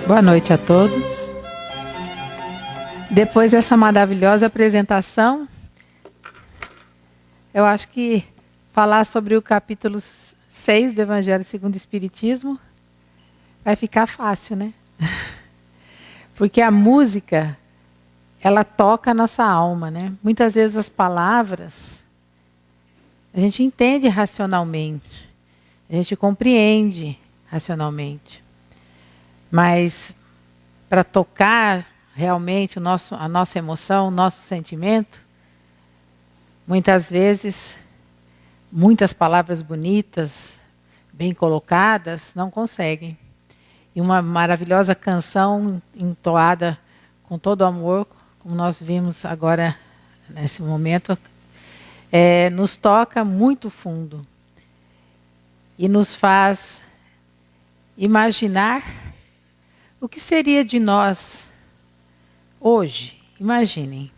Boa noite a todos. Depois dessa maravilhosa apresentação, eu acho que falar sobre o capítulo 6 do Evangelho segundo o Espiritismo vai ficar fácil, né? Porque a música, ela toca a nossa alma, né? Muitas vezes as palavras a gente entende racionalmente, a gente compreende racionalmente. Mas para tocar realmente a nossa emoção, o nosso sentimento, muitas vezes, muitas palavras bonitas, bem colocadas, não conseguem. E uma maravilhosa canção entoada com todo amor, como nós vimos agora nesse momento, nos toca muito fundo e nos faz imaginar o que seria de nós hoje. Imaginem,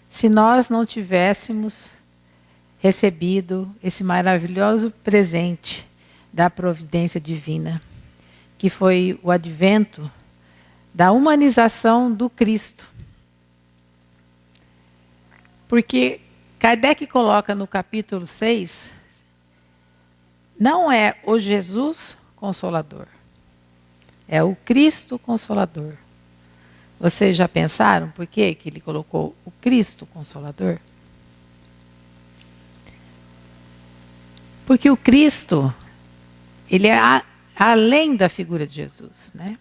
se nós não tivéssemos recebido esse maravilhoso presente da providência divina, que foi o advento da humanização do Cristo. Porque Kardec coloca no capítulo 6, não é o Jesus Consolador, é o Cristo Consolador. Vocês já pensaram por que ele colocou o Cristo Consolador? Porque o Cristo, ele é além da figura de Jesus, né?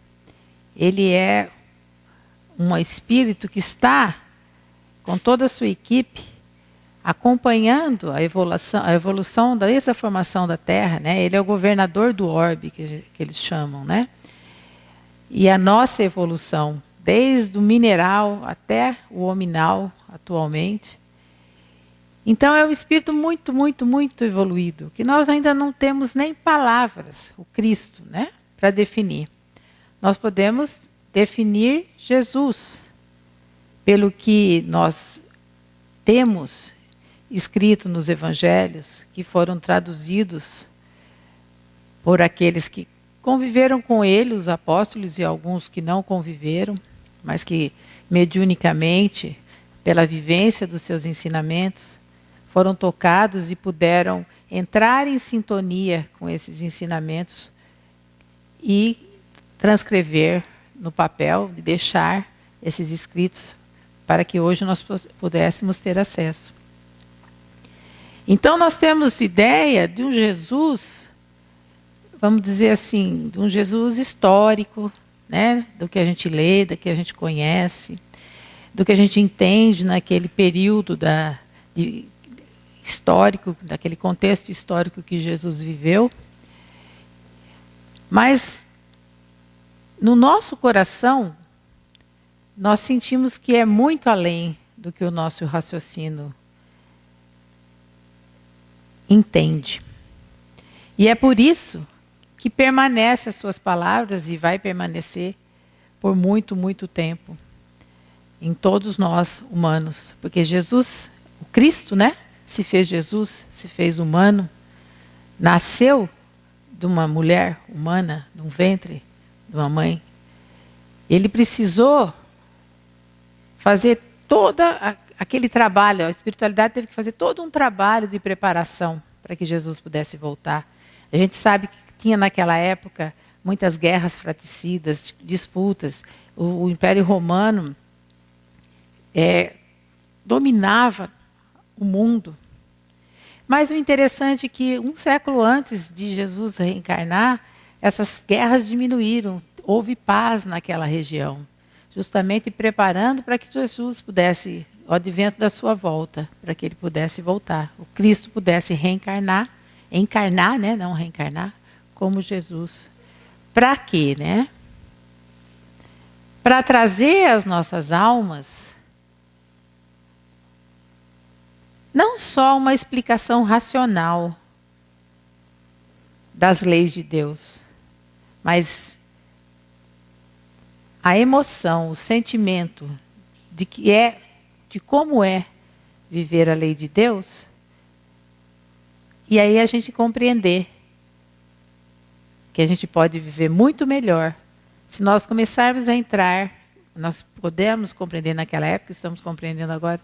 Ele é um espírito que está com toda a sua equipe acompanhando a evolução dessa formação da Terra, né? Ele é o governador do orbe, que eles chamam, né? E a nossa evolução, desde o mineral até o hominal, atualmente. Então é um espírito muito, muito, muito evoluído, que nós ainda não temos nem palavras, o Cristo, né, para definir. Nós podemos definir Jesus pelo que nós temos escrito nos evangelhos, que foram traduzidos por aqueles que conviveram com ele, os apóstolos, e alguns que não conviveram, mas que mediunicamente, pela vivência dos seus ensinamentos, foram tocados e puderam entrar em sintonia com esses ensinamentos e transcrever no papel e deixar esses escritos para que hoje nós pudéssemos ter acesso. Então nós temos ideia de um Jesus, vamos dizer assim, de um Jesus histórico, né? Do que a gente lê, do que a gente conhece, do que a gente entende naquele período histórico, daquele contexto histórico que Jesus viveu. Mas no nosso coração, nós sentimos que é muito além do que o nosso raciocínio entende. E é por isso que permanece as suas palavras e vai permanecer por muito, muito tempo em todos nós humanos. Porque Jesus, o Cristo, né, se fez Jesus, se fez humano, nasceu de uma mulher humana, de um ventre de uma mãe. Ele precisou fazer todo aquele trabalho, a espiritualidade teve que fazer todo um trabalho de preparação para que Jesus pudesse voltar. A gente sabe que tinha naquela época muitas guerras fratricidas, disputas. O Império Romano dominava o mundo. Mas o interessante é que um século antes de Jesus reencarnar, essas guerras diminuíram, houve paz naquela região, justamente preparando para que Jesus pudesse, o advento da sua volta, para que ele pudesse voltar, o Cristo pudesse reencarnar, encarnar, né, não reencarnar, como Jesus. Para quê, né? Para trazer às nossas almas não só uma explicação racional das leis de Deus, mas a emoção, o sentimento de como é viver a lei de Deus. E aí a gente compreender que a gente pode viver muito melhor Se nós começarmos a entrar, nós podemos compreender naquela época, estamos compreendendo agora,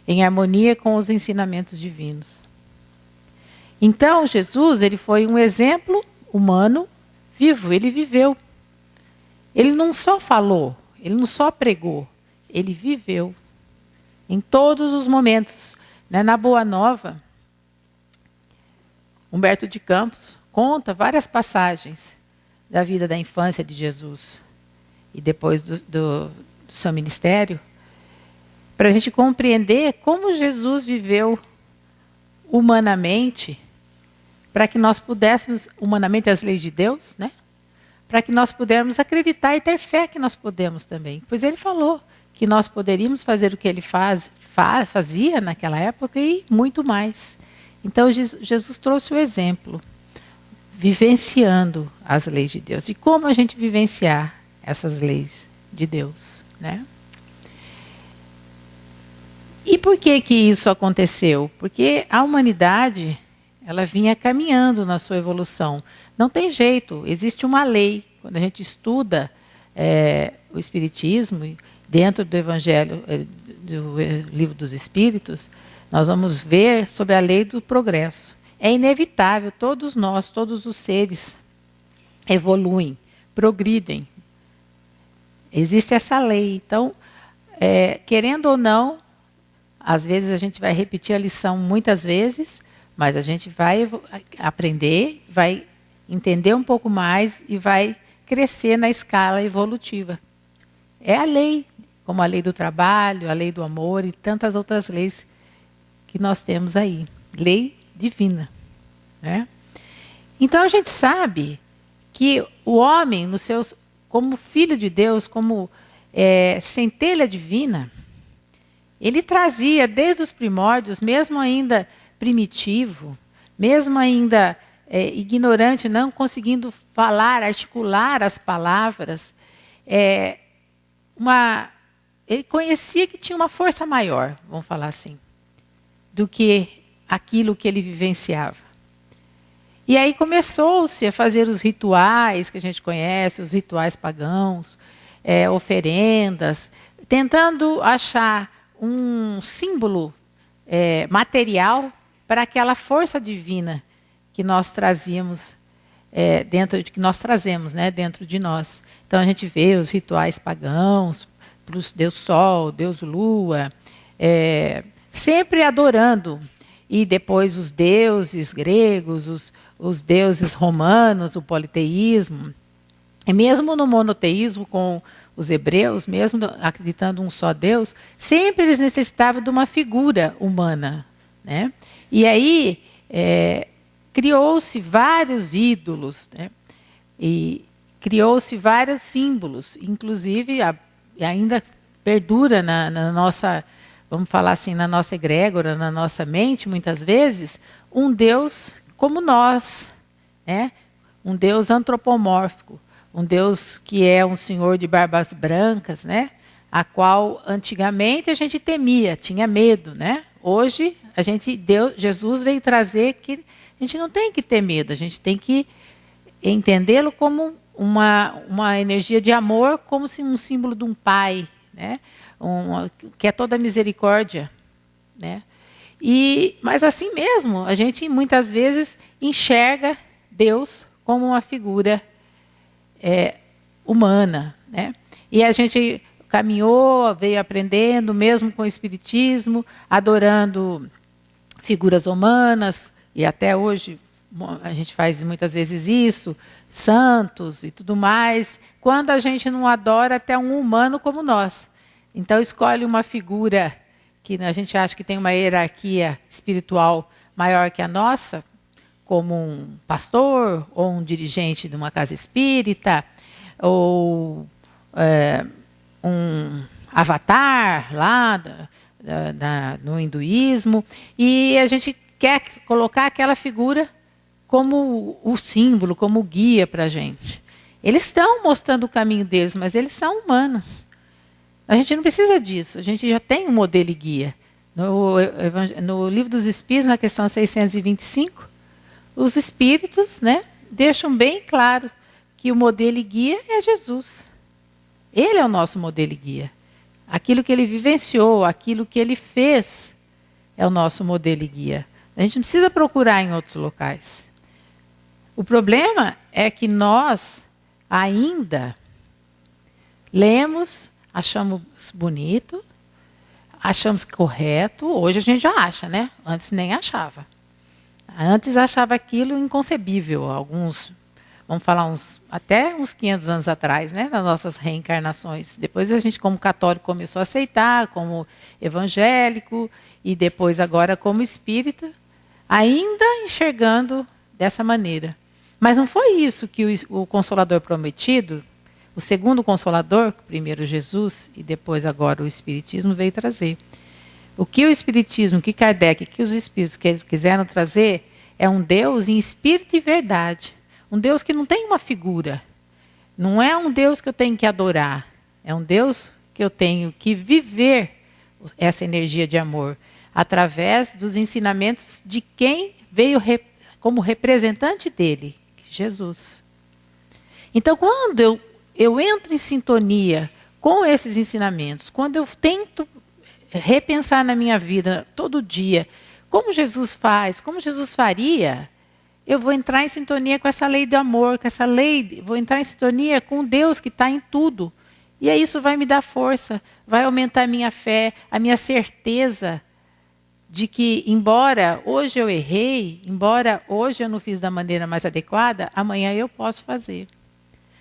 em harmonia com os ensinamentos divinos. Então, Jesus, ele foi um exemplo humano vivo, ele viveu. Ele não só falou, ele não só pregou, ele viveu. Em todos os momentos. Né? Na Boa Nova, Humberto de Campos conta várias passagens da vida da infância de Jesus e depois do seu ministério, para a gente compreender como Jesus viveu humanamente, para que nós pudéssemos, humanamente as leis de Deus, né? Para que nós pudéssemos acreditar e ter fé que nós podemos também. Pois ele falou que nós poderíamos fazer o que ele fazia naquela época e muito mais. Então Jesus trouxe o exemplo, vivenciando as leis de Deus. E como a gente vivenciar essas leis de Deus, né? E por que que isso aconteceu? Porque a humanidade, ela vinha caminhando na sua evolução. Não tem jeito, existe uma lei. Quando a gente estuda o Espiritismo, dentro do Evangelho, do Livro dos Espíritos, nós vamos ver sobre a lei do progresso. É inevitável, todos nós, todos os seres evoluem, progridem. Existe essa lei. Então, querendo ou não, às vezes a gente vai repetir a lição muitas vezes, mas a gente vai aprender, vai entender um pouco mais e vai crescer na escala evolutiva. É a lei, como a lei do trabalho, a lei do amor e tantas outras leis que nós temos aí. Lei divina. Né? Então a gente sabe que o homem, como filho de Deus, como centelha divina, ele trazia desde os primórdios, mesmo ainda primitivo, mesmo ainda ignorante, não conseguindo falar, articular as palavras, ele conhecia que tinha uma força maior, vamos falar assim, do que aquilo que ele vivenciava. E aí começou-se a fazer os rituais que a gente conhece, os rituais pagãos, oferendas, tentando achar um símbolo material para aquela força divina que nós trazíamos que nós trazemos, né, dentro de nós. Então a gente vê os rituais pagãos, para o Deus Sol, Deus Lua, sempre adorando. E depois os deuses gregos, os deuses romanos, o politeísmo. E mesmo no monoteísmo com os hebreus, mesmo acreditando um só Deus, sempre eles necessitavam de uma figura humana. Né? E aí criou-se vários ídolos, né? E criou-se vários símbolos, inclusive ainda perdura na nossa, vamos falar assim, na nossa egrégora, na nossa mente, muitas vezes, um Deus como nós, né? Um Deus antropomórfico, um Deus que é um senhor de barbas brancas, né? A qual antigamente a gente temia, tinha medo, né? Hoje Jesus veio trazer que a gente não tem que ter medo, a gente tem que entendê-lo como uma energia de amor, como se um símbolo de um pai, né? Que é toda misericórdia, né? Mas assim mesmo, a gente muitas vezes enxerga Deus como uma figura humana, né? E a gente caminhou, veio aprendendo, mesmo com o Espiritismo, adorando figuras humanas, e até hoje a gente faz muitas vezes isso, santos e tudo mais, quando a gente não adora até um humano como nós. Então escolhe uma figura que a gente acha que tem uma hierarquia espiritual maior que a nossa, como um pastor, ou um dirigente de uma casa espírita, ou um avatar lá no hinduísmo, e a gente quer colocar aquela figura como o símbolo, como o guia para a gente. Eles estão mostrando o caminho deles, mas eles são humanos. A gente não precisa disso, a gente já tem um modelo e guia. No Livro dos Espíritos, na questão 625, os espíritos, né, deixam bem claro que o modelo e guia é Jesus. Ele é o nosso modelo e guia. Aquilo que ele vivenciou, aquilo que ele fez, é o nosso modelo e guia. A gente não precisa procurar em outros locais. O problema é que nós ainda lemos, achamos bonito, achamos correto. Hoje a gente já acha, né? Antes nem achava. Antes achava aquilo inconcebível. Alguns, vamos falar até uns 500 anos atrás, né? Nas nossas reencarnações. Depois a gente, como católico, começou a aceitar, como evangélico, e depois agora como espírita, ainda enxergando dessa maneira. Mas não foi isso que o Consolador prometido, o segundo Consolador, primeiro Jesus e depois agora o Espiritismo, veio trazer. O que o Espiritismo, que Kardec, que os Espíritos quiseram trazer é um Deus em espírito e verdade. Um Deus que não tem uma figura. Não é um Deus que eu tenho que adorar. É um Deus que eu tenho que viver essa energia de amor através dos ensinamentos de quem veio como representante dele, Jesus. Então, quando eu entro em sintonia com esses ensinamentos, quando eu tento repensar na minha vida todo dia, como Jesus faz, como Jesus faria, eu vou entrar em sintonia com essa lei de amor, com essa lei, vou entrar em sintonia com Deus que está em tudo. E aí isso vai me dar força, vai aumentar a minha fé, a minha certeza de que, embora hoje eu errei, embora hoje eu não fiz da maneira mais adequada, amanhã eu posso fazer.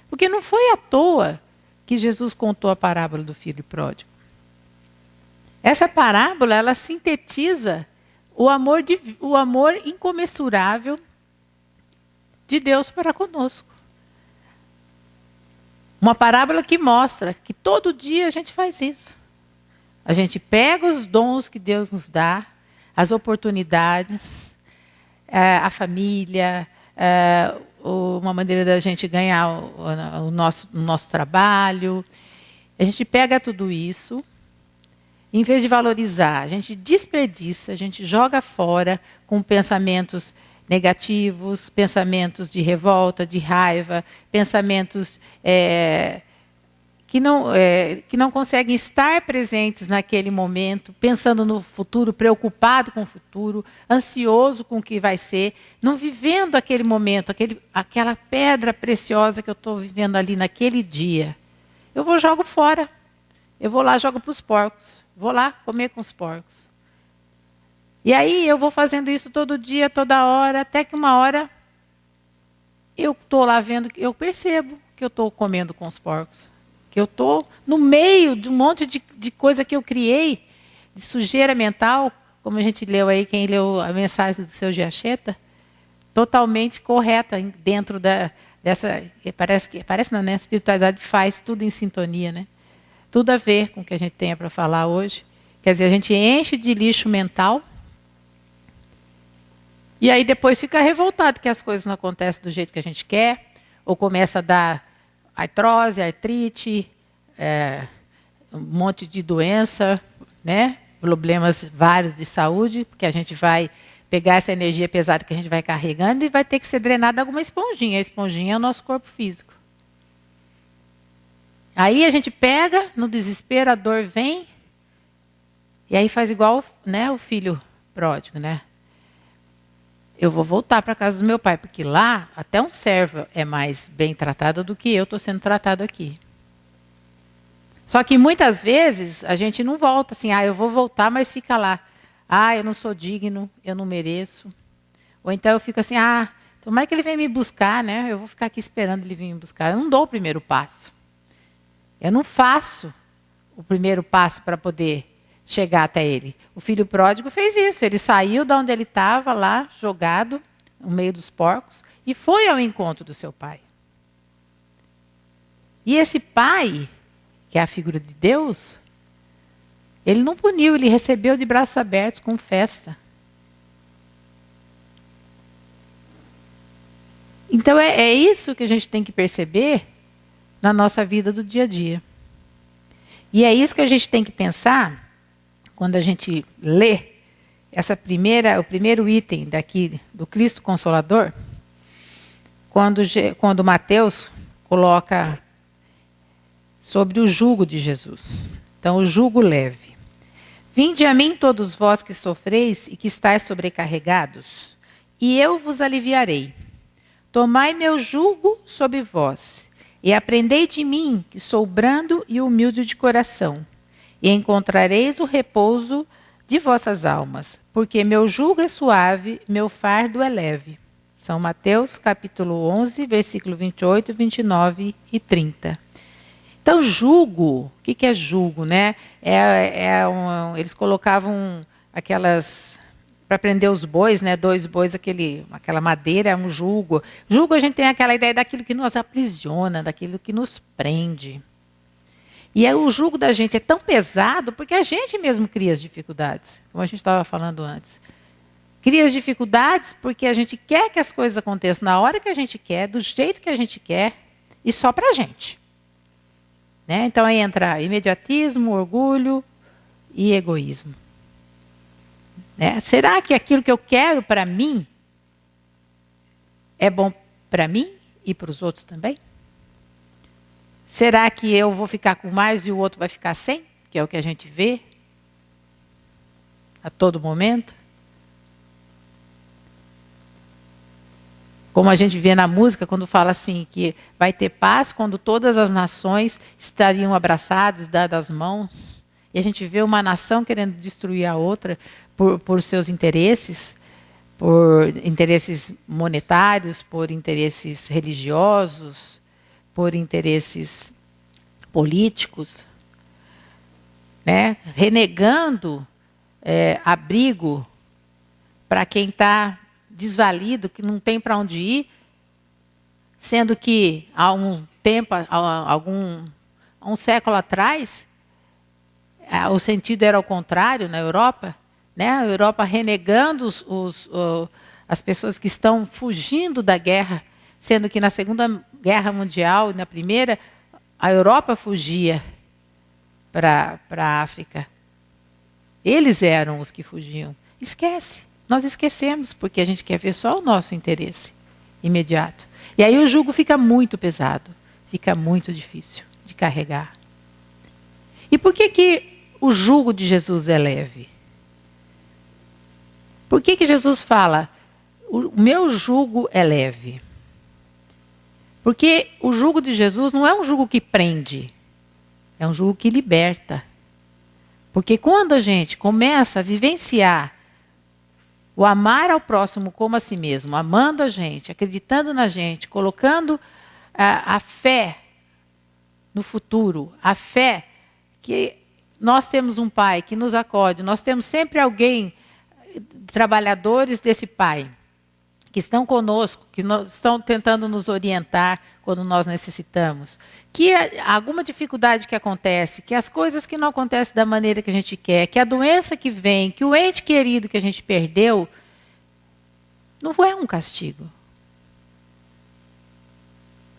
Porque não foi à toa que Jesus contou a parábola do filho pródigo. Essa parábola, ela sintetiza o amor incomensurável de Deus para conosco. Uma parábola que mostra que todo dia a gente faz isso. A gente pega os dons que Deus nos dá, as oportunidades, a família, uma maneira da gente ganhar o nosso trabalho. A gente pega tudo isso, em vez de valorizar, a gente desperdiça, a gente joga fora com pensamentos negativos, pensamentos de revolta, de raiva, pensamentos que não conseguem estar presentes naquele momento, pensando no futuro, preocupado com o futuro, ansioso com o que vai ser, não vivendo aquele momento, aquela pedra preciosa que eu estou vivendo ali naquele dia. Eu jogo fora. Eu vou lá, jogo para os porcos. Vou lá comer com os porcos. E aí eu vou fazendo isso todo dia, toda hora, até que uma hora eu estou lá vendo, eu percebo que eu estou comendo com os porcos. Que eu estou no meio de um monte de coisa que eu criei, de sujeira mental, como a gente leu aí, quem leu a mensagem do seu Giacheta, totalmente correta dentro dessa... Parece não, né? A espiritualidade faz tudo em sintonia, né? Tudo a ver com o que a gente tem para falar hoje. Quer dizer, a gente enche de lixo mental e aí depois fica revoltado que as coisas não acontecem do jeito que a gente quer, ou começa a dar artrose, artrite, um monte de doença, né? Problemas vários de saúde, porque a gente vai pegar essa energia pesada que a gente vai carregando e vai ter que ser drenada alguma esponjinha. A esponjinha é o nosso corpo físico. Aí a gente pega, no desespero, a dor vem, e aí faz igual, né, o filho pródigo, né? Eu vou voltar para a casa do meu pai, porque lá até um servo é mais bem tratado do que eu estou sendo tratado aqui. Só que muitas vezes a gente não volta assim, eu vou voltar, mas fica lá. Eu não sou digno, eu não mereço. Ou então eu fico assim, tomara que ele venha me buscar, né? Eu vou ficar aqui esperando ele vir me buscar. Eu não dou o primeiro passo. Eu não faço o primeiro passo para poder chegar até ele. O filho pródigo fez isso. Ele saiu de onde ele estava, lá, jogado, no meio dos porcos, e foi ao encontro do seu pai. E esse pai, que é a figura de Deus, ele não puniu, ele recebeu de braços abertos com festa. Então é isso que a gente tem que perceber na nossa vida do dia a dia. E é isso que a gente tem que pensar quando a gente lê o primeiro item daqui do Cristo Consolador, quando Mateus coloca sobre o jugo de Jesus. Então, o jugo leve. Vinde a mim todos vós que sofreis e que estáis sobrecarregados, e eu vos aliviarei. Tomai meu jugo sobre vós, e aprendei de mim, que sou brando e humilde de coração, e encontrareis o repouso de vossas almas, porque meu jugo é suave, meu fardo é leve. São Mateus, capítulo 11, versículo 28, 29 e 30. Então, jugo, o que é jugo, né? Eles colocavam aquelas, para prender os bois, né? 2 bois, aquela madeira é um jugo. Jugo, a gente tem aquela ideia daquilo que nos aprisiona, daquilo que nos prende. E o jugo da gente é tão pesado porque a gente mesmo cria as dificuldades, como a gente estava falando antes. Cria as dificuldades porque a gente quer que as coisas aconteçam na hora que a gente quer, do jeito que a gente quer e só para a gente. Né? Então aí entra imediatismo, orgulho e egoísmo. Né? Será que aquilo que eu quero para mim é bom para mim e para os outros também? Será que eu vou ficar com mais e o outro vai ficar sem? Que é o que a gente vê a todo momento. Como a gente vê na música, quando fala assim, que vai ter paz quando todas as nações estariam abraçadas, dadas as mãos. E a gente vê uma nação querendo destruir a outra por seus interesses, por interesses monetários, por interesses religiosos, por interesses políticos, né? Renegando abrigo para quem está desvalido, que não tem para onde ir, sendo que há um tempo, há um século atrás, o sentido era o contrário na Europa, né? A Europa renegando as pessoas que estão fugindo da guerra, sendo que na Segunda Guerra Mundial e na Primeira, a Europa fugia para a África. Eles eram os que fugiam. Esquece. Nós esquecemos, porque a gente quer ver só o nosso interesse imediato. E aí o jugo fica muito pesado, fica muito difícil de carregar. E por que o jugo de Jesus é leve? Por que Jesus fala, o meu jugo é leve? Porque o jugo de Jesus não é um jugo que prende, é um jugo que liberta. Porque quando a gente começa a vivenciar o amar ao próximo como a si mesmo, amando a gente, acreditando na gente, colocando a fé no futuro, a fé que nós temos um Pai que nos acode, nós temos sempre alguém, trabalhadores desse Pai, que estão conosco, que estão tentando nos orientar quando nós necessitamos. Que alguma dificuldade que acontece, que as coisas que não acontecem da maneira que a gente quer, que a doença que vem, que o ente querido que a gente perdeu, não é um castigo.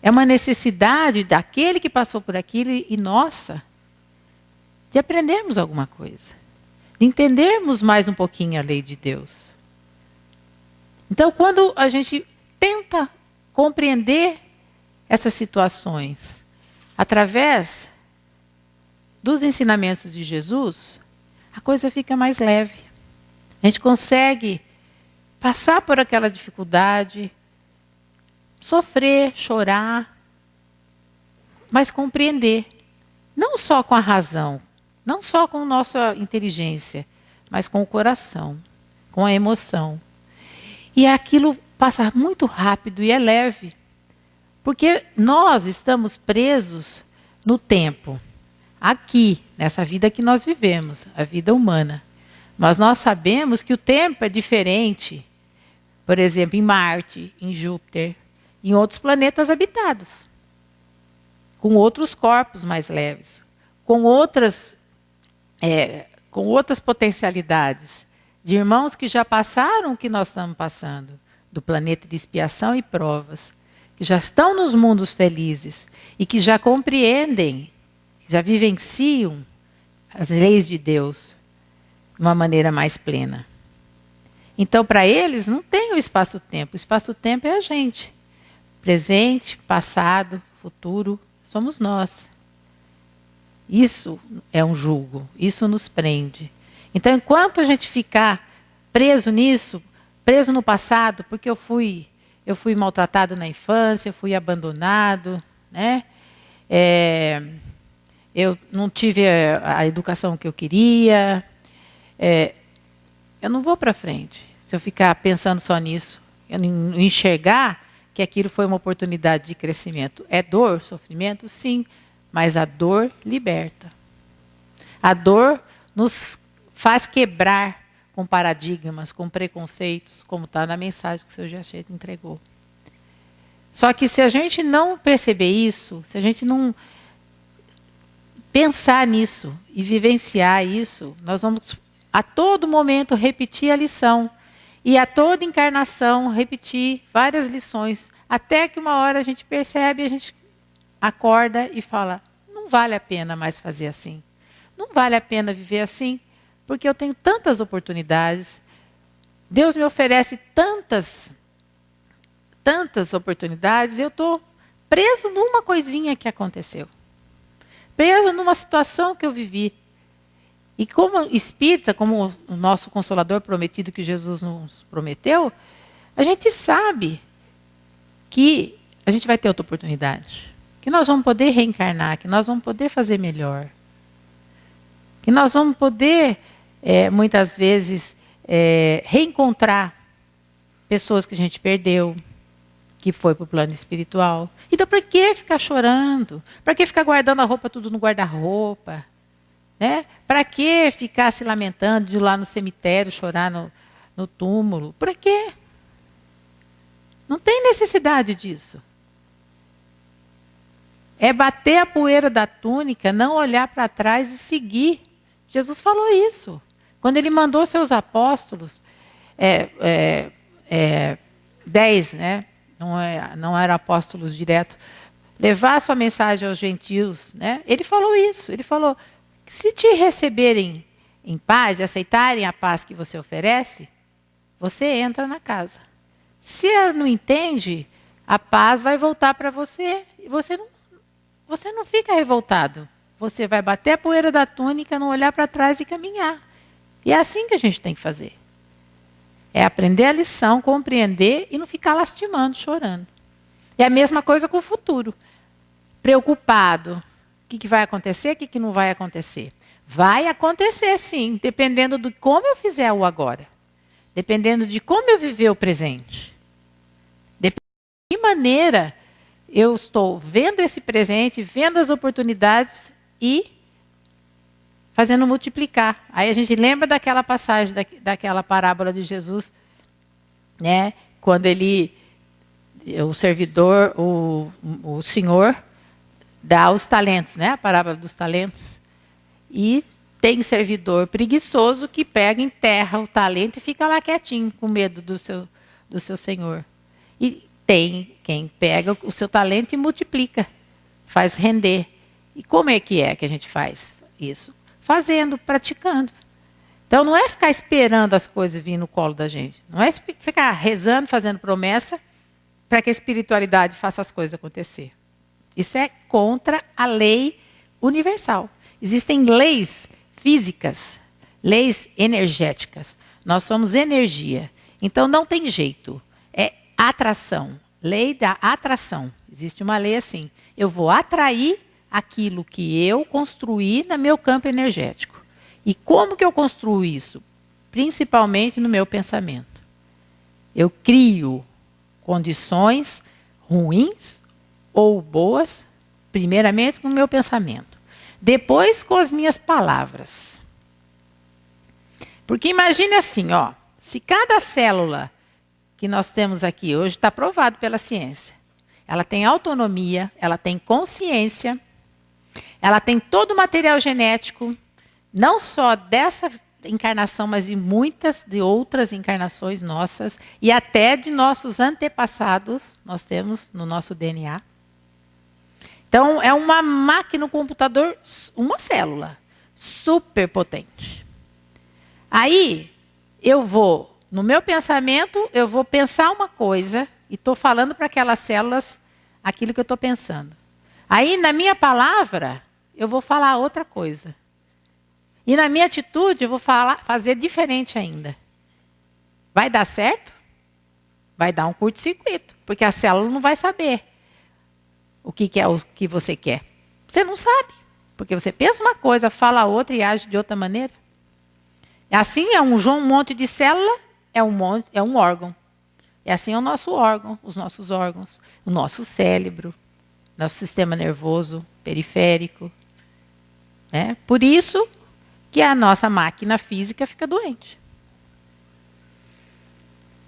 É uma necessidade daquele que passou por aquilo e nossa, de aprendermos alguma coisa, de entendermos mais um pouquinho a lei de Deus. Então, quando a gente tenta compreender essas situações através dos ensinamentos de Jesus, a coisa fica mais leve. A gente consegue passar por aquela dificuldade, sofrer, chorar, mas compreender. Não só com a razão, não só com a nossa inteligência, mas com o coração, com a emoção. E aquilo passa muito rápido e é leve. Porque nós estamos presos no tempo. Aqui, nessa vida que nós vivemos, a vida humana. Mas nós sabemos que o tempo é diferente. Por exemplo, em Marte, em Júpiter, em outros planetas habitados. Com outros corpos mais leves. Com outras potencialidades. De irmãos que já passaram o que nós estamos passando, do planeta de expiação e provas, que já estão nos mundos felizes e que já compreendem, já vivenciam as leis de Deus de uma maneira mais plena. Então, para eles, não tem o espaço-tempo. O espaço-tempo é a gente. Presente, passado, futuro, somos nós. Isso é um jugo, isso nos prende. Então, enquanto a gente ficar preso nisso, preso no passado, porque eu fui maltratado na infância, eu fui abandonado, né? Eu não tive a educação que eu queria, eu não vou para frente. Se eu ficar pensando só nisso, eu não enxergar que aquilo foi uma oportunidade de crescimento. É dor, sofrimento? Sim, mas a dor liberta. A dor nos faz quebrar com paradigmas, com preconceitos, como está na mensagem que o seu Jachete entregou. Só que se a gente não perceber isso, se a gente não pensar nisso e vivenciar isso, nós vamos a todo momento repetir a lição. E a toda encarnação repetir várias lições, até que uma hora a gente percebe, a gente acorda e fala, não vale a pena mais fazer assim. Não vale a pena viver assim, porque eu tenho tantas oportunidades. Deus me oferece tantas oportunidades, eu estou preso numa coisinha que aconteceu. Preso numa situação que eu vivi. E como espírita, como o nosso Consolador prometido que Jesus nos prometeu, a gente sabe que a gente vai ter outra oportunidade. Que nós vamos poder reencarnar, que nós vamos poder fazer melhor. Que nós vamos poder, muitas vezes, reencontrar pessoas que a gente perdeu, que foi para o plano espiritual. Então, para que ficar chorando? Para que ficar guardando a roupa tudo no guarda-roupa? Né? Para que ficar se lamentando de ir lá no cemitério, chorar no túmulo? Para quê? Não tem necessidade disso. É bater a poeira da túnica, não olhar para trás e seguir. Jesus falou isso. Quando ele mandou seus apóstolos, 10, né? Não eram apóstolos direto, levar a sua mensagem aos gentios, né? Ele falou isso. Ele falou, se te receberem em paz e aceitarem a paz que você oferece, você entra na casa. Se ela não entende, a paz vai voltar para você e você não fica revoltado. Você vai bater a poeira da túnica, não olhar para trás e caminhar. E é assim que a gente tem que fazer. É aprender a lição, compreender e não ficar lastimando, chorando. É a mesma coisa com o futuro. Preocupado. O que vai acontecer, o que não vai acontecer? Vai acontecer, sim, dependendo de como eu fizer o agora. Dependendo de como eu viver o presente. Dependendo de que maneira eu estou vendo esse presente, vendo as oportunidades e fazendo multiplicar. Aí a gente lembra daquela passagem, daquela parábola de Jesus, né? Quando o servidor, o senhor, dá os talentos, né? A parábola dos talentos. E tem servidor preguiçoso que pega, enterra o talento e fica lá quietinho, com medo do seu senhor. E tem quem pega o seu talento e multiplica, faz render. E como é que a gente faz isso? Fazendo, praticando. Então não é ficar esperando as coisas virem no colo da gente. Não é ficar rezando, fazendo promessa para que a espiritualidade faça as coisas acontecer. Isso é contra a lei universal. Existem leis físicas, leis energéticas. Nós somos energia. Então não tem jeito. É atração. Lei da atração. Existe uma lei assim. Eu vou atrair aquilo que eu construí no meu campo energético. E como que eu construo isso? Principalmente no meu pensamento. Eu crio condições ruins ou boas, primeiramente com o meu pensamento. Depois com as minhas palavras. Porque imagine assim, ó, se cada célula que nós temos aqui hoje está provado pela ciência. Ela tem autonomia, ela tem consciência, ela tem todo o material genético, não só dessa encarnação, mas de muitas de outras encarnações nossas e até de nossos antepassados, nós temos no nosso DNA. Então, é uma máquina, um computador, uma célula, super potente. Aí, no meu pensamento, eu vou pensar uma coisa e estou falando para aquelas células aquilo que eu estou pensando. Aí, na minha palavra, eu vou falar outra coisa. E na minha atitude, eu vou fazer diferente ainda. Vai dar certo? Vai dar um curto-circuito, porque a célula não vai saber o que é o que você quer. Você não sabe, porque você pensa uma coisa, fala outra e age de outra maneira. Assim é um monte de célula, é um órgão. E assim é o nosso órgão, os nossos órgãos, o nosso cérebro, nosso sistema nervoso periférico. Né? Por isso que a nossa máquina física fica doente.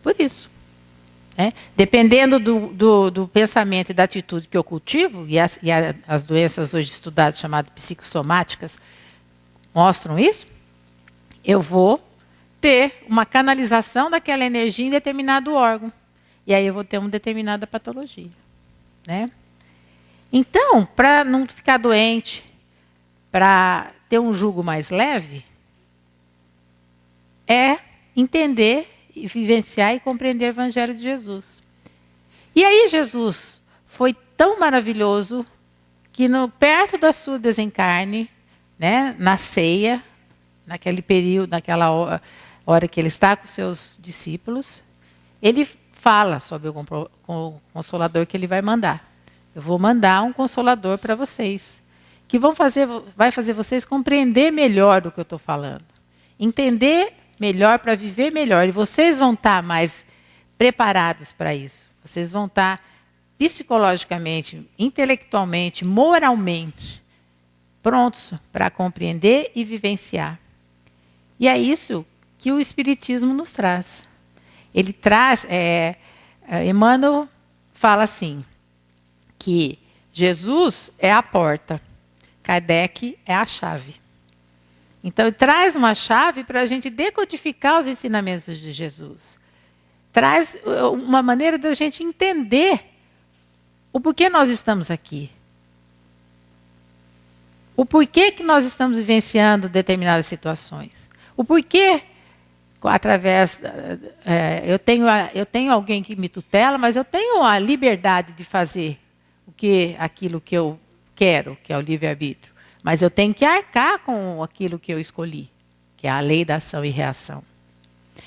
Por isso. Né? Dependendo do pensamento e da atitude que eu cultivo, e as doenças hoje estudadas, chamadas psicossomáticas, mostram isso, eu vou ter uma canalização daquela energia em determinado órgão. E aí eu vou ter uma determinada patologia. Né? Então, para não ficar doente, para ter um jugo mais leve, é entender e vivenciar e compreender o Evangelho de Jesus. E aí Jesus foi tão maravilhoso que perto da sua desencarne, né, na ceia, naquele período, naquela hora que ele está com seus discípulos, ele fala sobre o Consolador que ele vai mandar. Eu vou mandar um Consolador para vocês, que vai fazer vocês compreender melhor do que eu estou falando, entender melhor para viver melhor. E vocês vão estar mais preparados para isso. Vocês vão estar psicologicamente, intelectualmente, moralmente prontos para compreender e vivenciar. E é isso que o Espiritismo nos traz. Ele traz, Emmanuel fala assim, que Jesus é a porta, Kardec é a chave. Então, ele traz uma chave para a gente decodificar os ensinamentos de Jesus. Traz uma maneira da gente entender o porquê nós estamos aqui. O porquê que nós estamos vivenciando determinadas situações. O porquê, através... eu tenho alguém que me tutela, mas eu tenho a liberdade de fazer aquilo que eu quero, que é o livre-arbítrio. Mas eu tenho que arcar com aquilo que eu escolhi, que é a lei da ação e reação.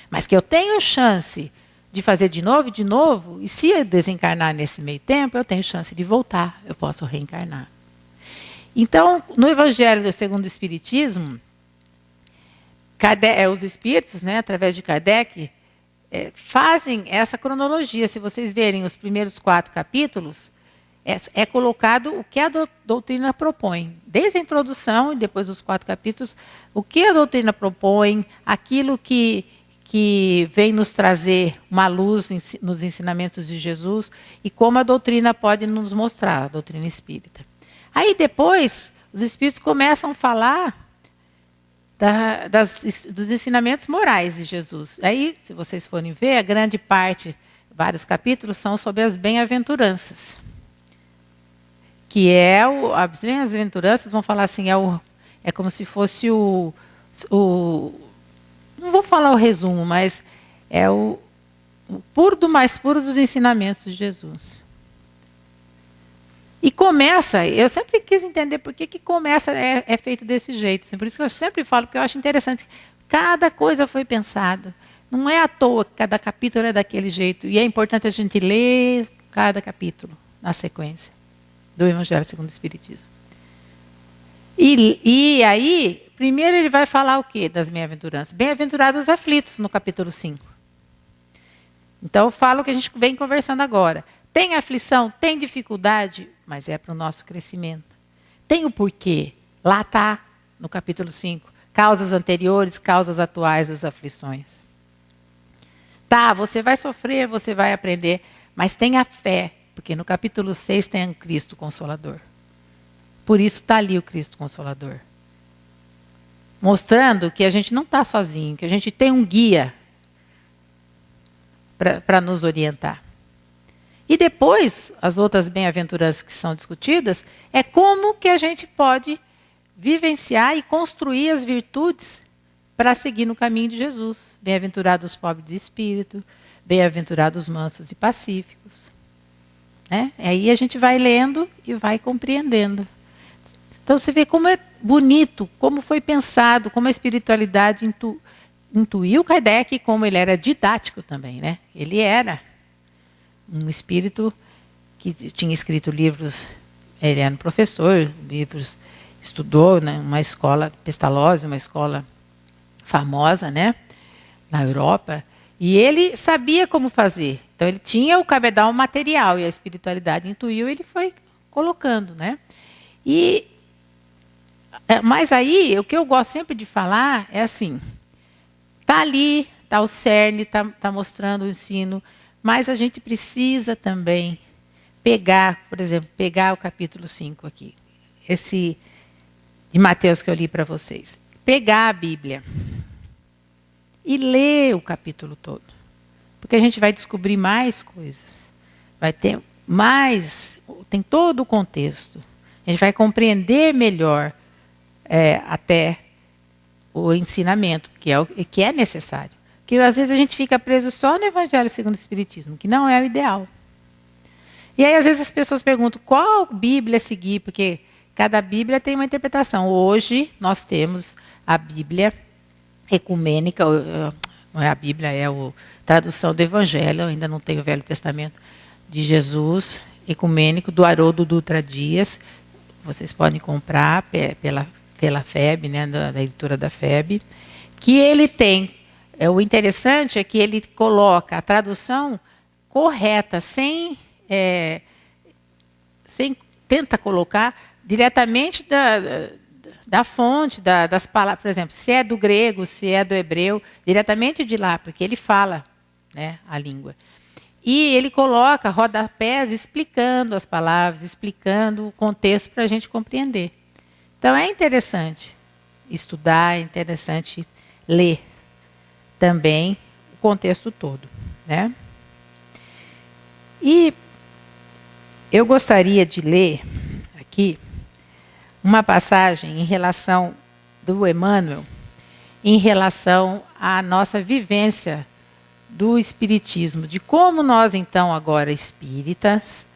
Mas que eu tenho chance de fazer de novo, e se eu desencarnar nesse meio tempo, eu tenho chance de voltar, eu posso reencarnar. Então, no Evangelho segundo o Espiritismo, os espíritos, né, através de Kardec, fazem essa cronologia. Se vocês verem os primeiros 4 capítulos, é colocado o que a doutrina propõe. Desde a introdução e depois dos 4 capítulos, o que a doutrina propõe, aquilo que vem nos trazer uma luz nos ensinamentos de Jesus e como a doutrina pode nos mostrar, a doutrina espírita. Aí depois, os espíritos começam a falar dos ensinamentos morais de Jesus. Aí, se vocês forem ver, a grande parte, vários capítulos, são sobre as bem-aventuranças. Que as bem-aventuranças, vão falar assim, é como se fosse não vou falar o resumo, mas é o puro do mais puro dos ensinamentos de Jesus. E começa, eu sempre quis entender por que começa, é feito desse jeito. Por isso que eu sempre falo, que eu acho interessante. Cada coisa foi pensada. Não é à toa que cada capítulo é daquele jeito. E é importante a gente ler cada capítulo na sequência do Evangelho segundo o Espiritismo. E aí, primeiro ele vai falar o quê das bem-aventuranças? Bem-aventurados os aflitos, no capítulo 5. Então, eu falo o que a gente vem conversando agora. Tem aflição, tem dificuldade, mas é para o nosso crescimento. Tem o porquê. Lá está, no capítulo 5. Causas anteriores, causas atuais das aflições. Tá, você vai sofrer, você vai aprender, mas tenha fé, porque no capítulo 6 tem o Cristo Consolador. Por isso está ali o Cristo Consolador. Mostrando que a gente não está sozinho, que a gente tem um guia para nos orientar. E depois, as outras bem-aventuranças que são discutidas, é como que a gente pode vivenciar e construir as virtudes para seguir no caminho de Jesus. Bem-aventurados os pobres de espírito, bem-aventurados os mansos e pacíficos. né? Aí a gente vai lendo e vai compreendendo. Então você vê como é bonito, como foi pensado, como a espiritualidade intuiu Kardec, como ele era didático também, né? Ele era um espírito que tinha escrito livros, ele era um professor, livros, estudou, né, uma escola, Pestalozzi, uma escola famosa, né, na Europa, e ele sabia como fazer. Então ele tinha o cabedal material e a espiritualidade intuiu, ele foi colocando, né? Mas aí, o que eu gosto sempre de falar é assim, tá ali, tá o cerne, tá mostrando o ensino, mas a gente precisa também pegar, por exemplo, pegar o capítulo 5 aqui, esse de Mateus que eu li para vocês. Pegar a Bíblia e ler o capítulo todo. Porque a gente vai descobrir mais coisas. Vai ter mais, tem todo o contexto. A gente vai compreender melhor até o ensinamento, que é necessário. Que às vezes a gente fica preso só no Evangelho segundo o Espiritismo, que não é o ideal. E aí às vezes as pessoas perguntam qual Bíblia seguir, porque cada Bíblia tem uma interpretação. Hoje nós temos a Bíblia ecumênica, não é a Bíblia, é a tradução do Evangelho, eu ainda não tenho o Velho Testamento, de Jesus, ecumênico, do Haroldo Dutra Dias. Vocês podem comprar pela FEB, né, da editora da FEB, que ele tem. O interessante é que ele coloca a tradução correta, sem tenta colocar diretamente da fonte, das palavras, por exemplo, se é do grego, se é do hebreu, diretamente de lá, porque ele fala, né, a língua. E ele coloca rodapés explicando as palavras, explicando o contexto para a gente compreender. Então é interessante estudar, é interessante ler também o contexto todo, né? E eu gostaria de ler aqui uma passagem em relação do Emmanuel, em relação à nossa vivência do Espiritismo, de como nós, então, agora espíritas,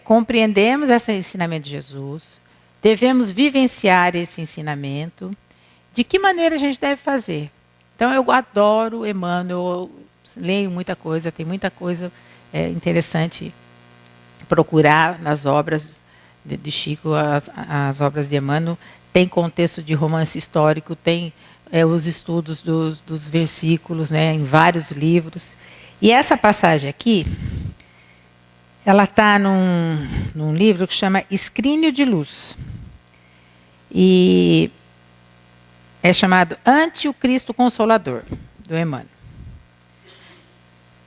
compreendemos esse ensinamento de Jesus, devemos vivenciar esse ensinamento, de que maneira a gente deve fazer. Então, eu adoro Emmanuel, leio muita coisa, tem muita coisa interessante procurar nas obras de Chico, as obras de Emmanuel, tem contexto de romance histórico, tem os estudos dos versículos, né, em vários livros. E essa passagem aqui, ela está num livro que chama Escrínio de Luz. E é chamado Ante o Cristo Consolador, do Emmanuel.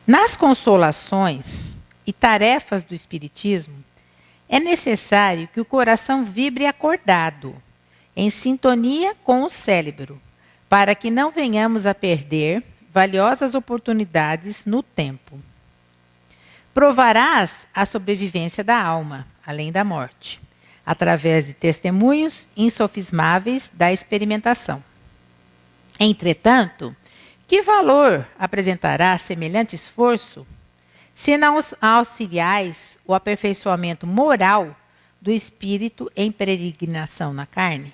Nas consolações e tarefas do Espiritismo, é necessário que o coração vibre acordado, em sintonia com o cérebro, para que não venhamos a perder valiosas oportunidades no tempo. Provarás a sobrevivência da alma, além da morte, através de testemunhos insofismáveis da experimentação. Entretanto, que valor apresentará semelhante esforço, se não auxiliais o aperfeiçoamento moral do espírito em peregrinação na carne?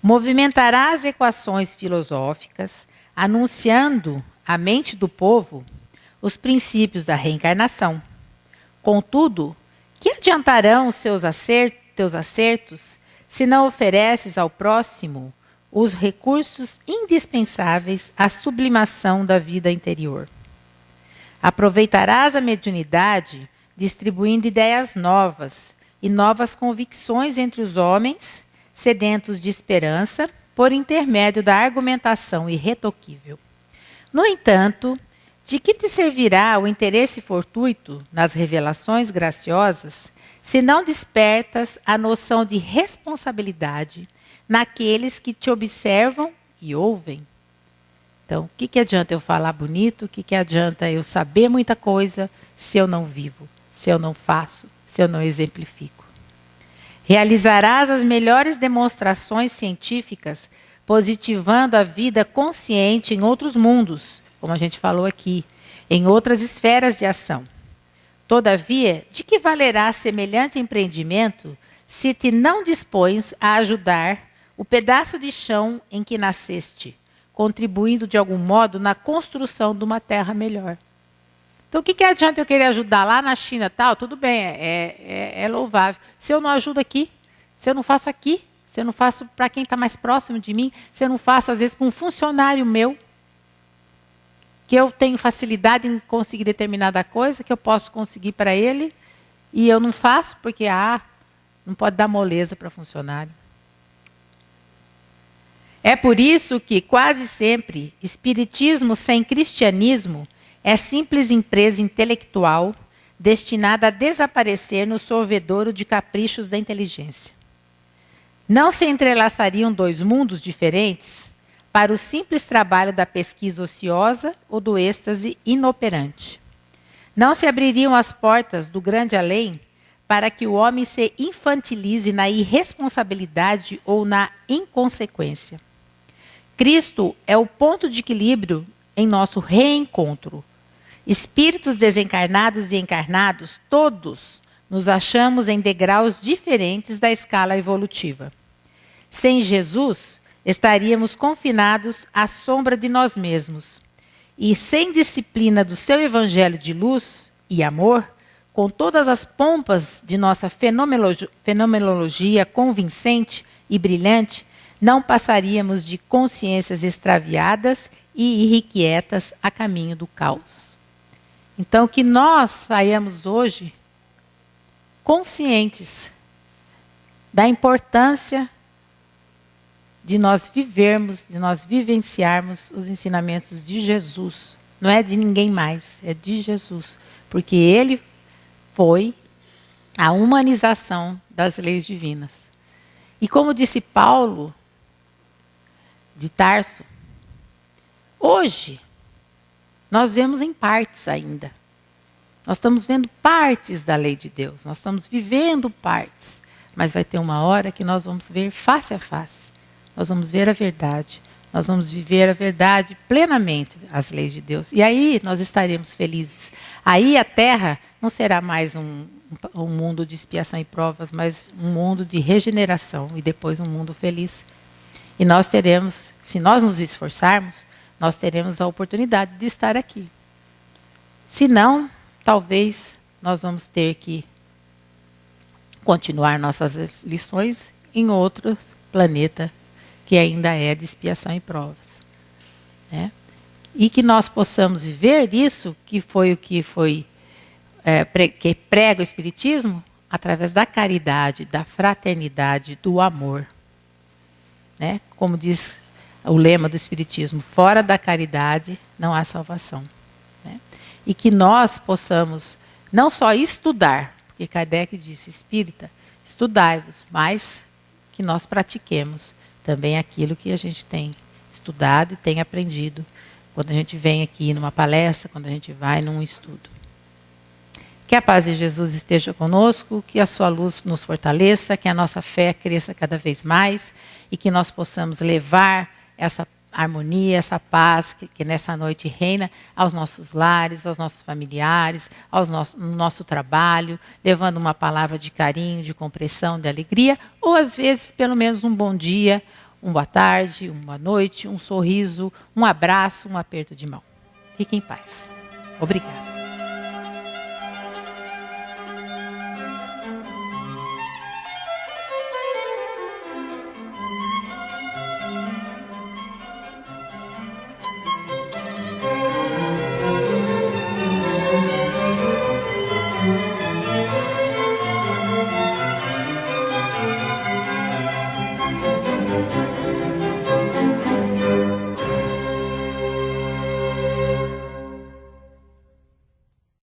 Movimentarás equações filosóficas, anunciando à mente do povo os princípios da reencarnação. Contudo, que adiantarão teus acertos se não ofereces ao próximo os recursos indispensáveis à sublimação da vida interior? Aproveitarás a mediunidade distribuindo ideias novas e novas convicções entre os homens, sedentos de esperança, por intermédio da argumentação irretoquível. No entanto, de que te servirá o interesse fortuito nas revelações graciosas, se não despertas a noção de responsabilidade naqueles que te observam e ouvem? Então, o que adianta eu falar bonito? O que adianta eu saber muita coisa se eu não vivo, se eu não faço, se eu não exemplifico? Realizarás as melhores demonstrações científicas, positivando a vida consciente em outros mundos, como a gente falou aqui, em outras esferas de ação. Todavia, de que valerá semelhante empreendimento se te não dispões a ajudar o pedaço de chão em que nasceste, contribuindo de algum modo na construção de uma terra melhor? Então, o que adianta eu querer ajudar lá na China tal? Tudo bem, é louvável. Se eu não ajudo aqui, se eu não faço aqui, se eu não faço para quem está mais próximo de mim, se eu não faço, às vezes, para um funcionário meu, que eu tenho facilidade em conseguir determinada coisa, que eu posso conseguir para ele, e eu não faço porque, não pode dar moleza para funcionário. É por isso que, quase sempre, espiritismo sem cristianismo é simples empresa intelectual destinada a desaparecer no sorvedouro de caprichos da inteligência. Não se entrelaçariam dois mundos diferentes para o simples trabalho da pesquisa ociosa ou do êxtase inoperante. Não se abririam as portas do grande além para que o homem se infantilize na irresponsabilidade ou na inconsequência. Cristo é o ponto de equilíbrio em nosso reencontro. Espíritos desencarnados e encarnados, todos nos achamos em degraus diferentes da escala evolutiva. Sem Jesus, estaríamos confinados à sombra de nós mesmos. E sem disciplina do seu evangelho de luz e amor, com todas as pompas de nossa fenomenologia convincente e brilhante, não passaríamos de consciências extraviadas e irrequietas a caminho do caos. Então, que nós saiamos hoje conscientes da importância de nós vivermos, de nós vivenciarmos os ensinamentos de Jesus. Não é de ninguém mais, é de Jesus. Porque ele foi a humanização das leis divinas. E como disse Paulo de Tarso, hoje nós vemos em partes ainda. Nós estamos vendo partes da lei de Deus, nós estamos vivendo partes. Mas vai ter uma hora que nós vamos ver face a face. Nós vamos ver a verdade. Nós vamos viver a verdade plenamente, as leis de Deus. E aí nós estaremos felizes. Aí a terra não será mais um mundo de expiação e provas, mas um mundo de regeneração e depois um mundo feliz. E nós teremos, se nós nos esforçarmos, nós teremos a oportunidade de estar aqui. Se não, talvez nós vamos ter que continuar nossas lições em outro planeta que ainda é de expiação e provas. Né? E que nós possamos viver isso, que foi o que foi que prega o Espiritismo, através da caridade, da fraternidade, do amor. Né? Como diz o lema do Espiritismo, fora da caridade não há salvação. Né? E que nós possamos não só estudar, porque Kardec disse, espírita, estudai-vos, mas que nós pratiquemos também aquilo que a gente tem estudado e tem aprendido quando a gente vem aqui numa palestra, quando a gente vai num estudo. Que a paz de Jesus esteja conosco, que a sua luz nos fortaleça, que a nossa fé cresça cada vez mais e que nós possamos levar essa harmonia, essa paz que nessa noite reina aos nossos lares, aos nossos familiares, no nosso trabalho, levando uma palavra de carinho, de compreensão, de alegria, ou às vezes pelo menos um bom dia, uma boa tarde, uma boa noite, um sorriso, um abraço, um aperto de mão. Fique em paz. Obrigada.